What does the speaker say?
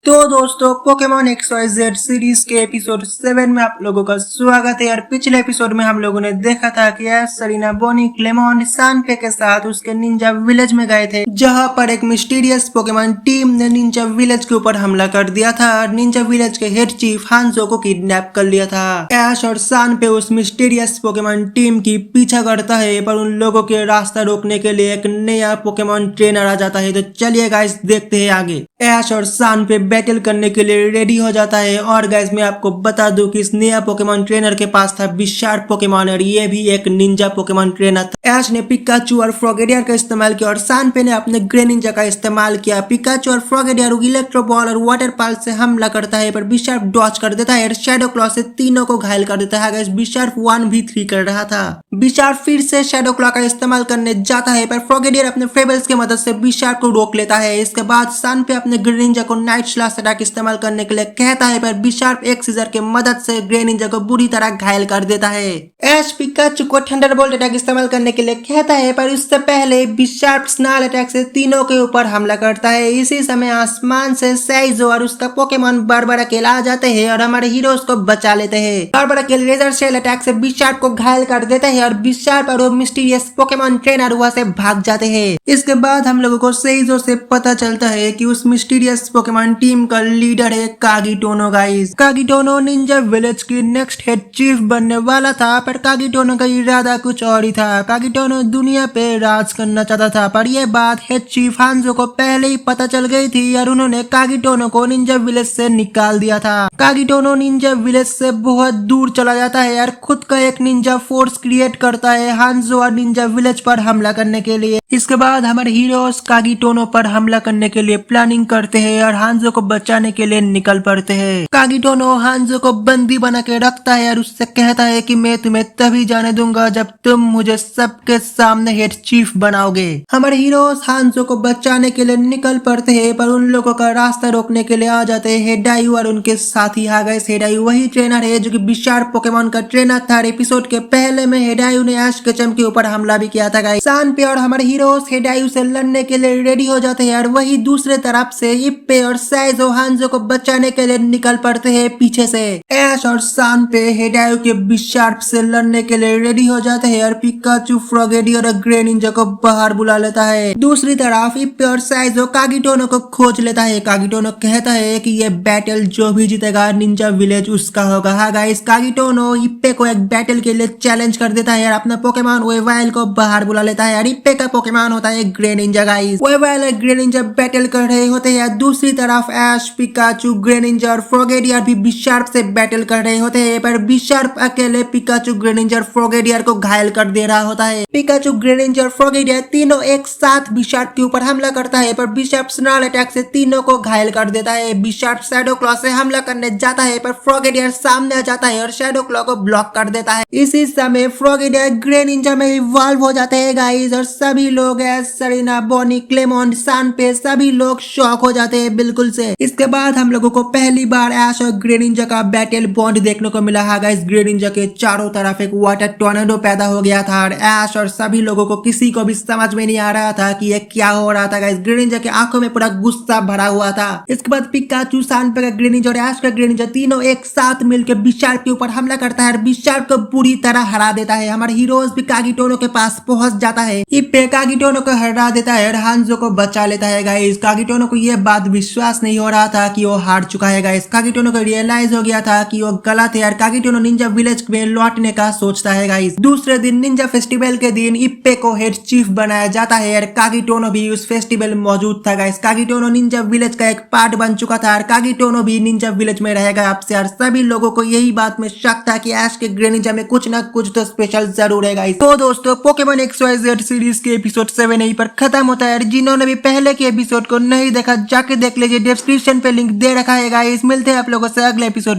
तो दोस्तों Pokemon XYZ series के एपिसोड 7 में आप लोगों का स्वागत है। और पिछले एपिसोड में हम लोगों ने देखा था कि एश, सरीना, बोनी, क्लेमोन, शानपे के साथ उसके निंजा विलेज में गए थे, जहां पर एक मिस्टीरियस पोकेमॉन टीम ने निंजा विलेज के ऊपर हमला कर दिया था और निंजा विलेज के हेड चीफ हांजो को किडनैप कर लिया था। एश और शानपे उस मिस्टीरियस पोकेमॉन टीम की पीछा करता है, पर उन लोगों के रास्ता रोकने के लिए एक नया पोकेमॉन ट्रेनर आ जाता है। तो चलिए गाइस देखते हैं आगे। एश और शानपे बैटल करने के लिए रेडी हो जाता है। और गाइस मैं आपको बता दूं कि इस नया पोकेमॉन ट्रेनर के पास था बिशार्प पोकेमॉन और ये भी एक निंजा पोकेमॉन ट्रेनर था। एश ने पिकाचू और फ्रॉगेडियर का इस्तेमाल किया और शानपे ने अपने ग्रेनिंजा का इस्तेमाल किया। पिकाचू और फ्रॉगेडियर इलेक्ट्रो बॉल और वाटर पाल से हमला करता है, पर बिशार्प डॉज कर देता है और शैडो क्लॉ से तीनों को घायल कर देता है। गाइस बिशार्प 1v3 कर रहा था। बिशार्प फिर से शैडो क्लॉ का इस्तेमाल करने जाता है, पर फ्रॉगेडियर अपने फेबल्स की मदद से बिशार्प को रोक लेता है। इसके बाद शानपे अपने ग्रेनिंजा को नाइट स्लैश अटैक इस्तेमाल करने के लिए कहता है, पर बिशार्प एक सीजर की मदद से ग्रेनिंजा को बुरी तरह घायल कर देता है। एश पिकाचू को थंडरबोल्ट अटैक इस्तेमाल करने के लिए कहता है, पर उससे पहले बिशार्प स्नाल अटैक से तीनों के ऊपर हमला करता है। इसी समय आसमान से साइजो और उसका पोकेमॉन बारबराकेल आ जाते हैं और हमारे हीरोज को बचा लेते हैं। बारबराकेल लेजर शेल अटैक से बिशार्प को घायल कर देते हैं और बिशार्प और वो मिस्टीरियस पोकेमॉन ट्रेनर वहां से भाग जाते हैं। इसके बाद हम लोगों को साइजो से पता चलता है कि उस मिस्टीरियस पोकेमॉन टीम का लीडर है कागीटोनो। गाइस कागीटोनो निंजा विलेज की नेक्स्ट हेड चीफ बनने वाला था, पर कागीटोनो का इरादा कुछ और ही था। कागीटोनो दुनिया पे राज करना चाहता था, पर यह बात हेड चीफ हांजो को पहले ही पता चल गई थी और उन्होंने कागीटोनो को निंजा विलेज से निकाल दिया था। कागीटोनो निंजा विलेज से बहुत दूर चला जाता है और खुद का एक निंजा फोर्स क्रिएट करता है हांजो और निंजा विलेज पर हमला करने के लिए। इसके बाद हमारे हीरोज कागीटोनो पर हमला करने के लिए प्लानिंग करते हैं और हांजो को बचाने के लिए निकल पड़ते हैं। कागीटोनो हांजो को बंदी बना के रखता है और उससे कहता है कि मैं तुम्हें तभी जाने दूंगा जब तुम मुझे सबके सामने हेड चीफ बनाओगे। हमारे हीरोज हांजो को बचाने के लिए निकल पड़ते हैं, पर उन लोगों का रास्ता रोकने के लिए आ जाते हैं हेडायू और उनके साथी। आ गए हेडायू वही ट्रेनर है जो कि बिशार्प पोकेमॉन का ट्रेनर था। एपिसोड के पहले में हेडायू ने एश केचम के ऊपर हमला भी किया था। गाइस शानपे और हमारे हीरोज हेडायू से लड़ने के लिए रेडी हो जाते हैं और वही दूसरे तरफ से इप्पे और साइजो हांजो को बचाने के लिए निकल पड़ते हैं पीछे से। एश और शानपे हेडायू के बिशार्प से लड़ने के लिए रेडी हो जाते हैं और पिकाचू फ्रॉगेडियर और ग्रेनिंजा को बाहर बुला लेता है। दूसरी तरफ इप्पे और साइजो कागीटोनो को खोज लेता है। कागीटोनो कहता है कि ये बैटल जो भी जीतेगा निंजा विलेज उसका होगा। हाँ गाइस कागीटोनो इप्पे को एक बैटल के लिए चैलेंज कर देता है और अपना पोकेमॉन वेवाइल को बाहर बुला लेता है और इप्पे का पोकेमॉन होता है ग्रेनिंजा। गाइस वेवाइल और ग्रेनिंजा बैटल कर रहे होते हैं। दूसरी तरफ एश, पिकाचू, ग्रेनिंजा और फ्रॉगेडियर भी बिशार्प से बैटल कर रहे होते हैं, पर बिशार्प अकेले पिकाचू, ग्रेनिंजा और फ्रॉगेडियर को घायल कर दे रहा होता है। पिकाचू, ग्रेनिंजा और फ्रॉगेडियर तीनों एक साथ बिशार्प के ऊपर हमला करता है, पर बिशार्प स्नाल अटैक से तीनों को घायल कर देता है। बिशार्प शैडो क्लॉ से हमला करने जाता है, पर फ्रॉगेडियर सामने आ जाता है और शैडो क्लॉ को ब्लॉक कर देता है। इसी समय फ्रॉगेडियर ग्रेनिंजा में इवॉल्व हो जाते हैं। गाइस और सभी लोग एश, सरीना, बोनी, क्लेमोन, शानपे सभी लोग शॉक हो जाते हैं बिल्कुल से। इसके बाद हम लोगों को पहली बार एश और ग्रेनिंजा का बैटल बॉन्ड देखने को मिला है। गाइस ग्रेनिंजा के चारों तरफ एक वाटर टॉर्नेडो पैदा हो गया था और एश और सभी लोगों को किसी को भी समझ में नहीं आ रहा था कि ये क्या हो रहा था। गाइस ग्रेनिंजा के आंखों में पूरा गुस्सा भरा हुआ था। इसके बाद पिकाचू, शानपे का ग्रेनिंजा और एश का ग्रेनिंजा तीनों एक साथ मिलकर बिशार्प के ऊपर हमला करता है और बिशार्प को बुरी तरह हरा देता है। हमारे हीरोज भी कागीटोनो के पास पहुंच जाता है। इप्पे कागीटोनो को हरा देता है और हांजो को बचा लेता है। गाइस कागीटोनो को यह बात विश्वास नहीं हो रहा था कि वो हार चुका है। गाइस कागीटोनो को रियलाइज हो गया था कि वो गलत है और कागीटोनो निंजा विलेज में लौटने का सोचता है। गाइस दूसरे दिन निंजा फेस्टिवल के दिन इप्पे को हेड चीफ बनाया जाता है और कागीटोनो भी उस फेस्टिवल मौजूद था। गाइस कागीटोनो निंजा विलेज का एक पार्ट बन चुका था और कागीटोनो भी निंजा विलेज में रहेगा आपसे। और सभी लोगों को यही बात में शक था कि एश के ग्रेनिंजा में कुछ ना कुछ तो स्पेशल जरूर है। गाइस तो दोस्तों पोकेमॉन XYZ सीरीज के एपिसोड 7 यहीं पर खत्म होता है। जिन्होंने भी पहले के एपिसोड को नहीं देखा जाके देख लीजिए, डिस्क्रिप्शन पे लिंक दे रखा है। गाइस मिलते हैं आप लोगों से अगले एपिसोड।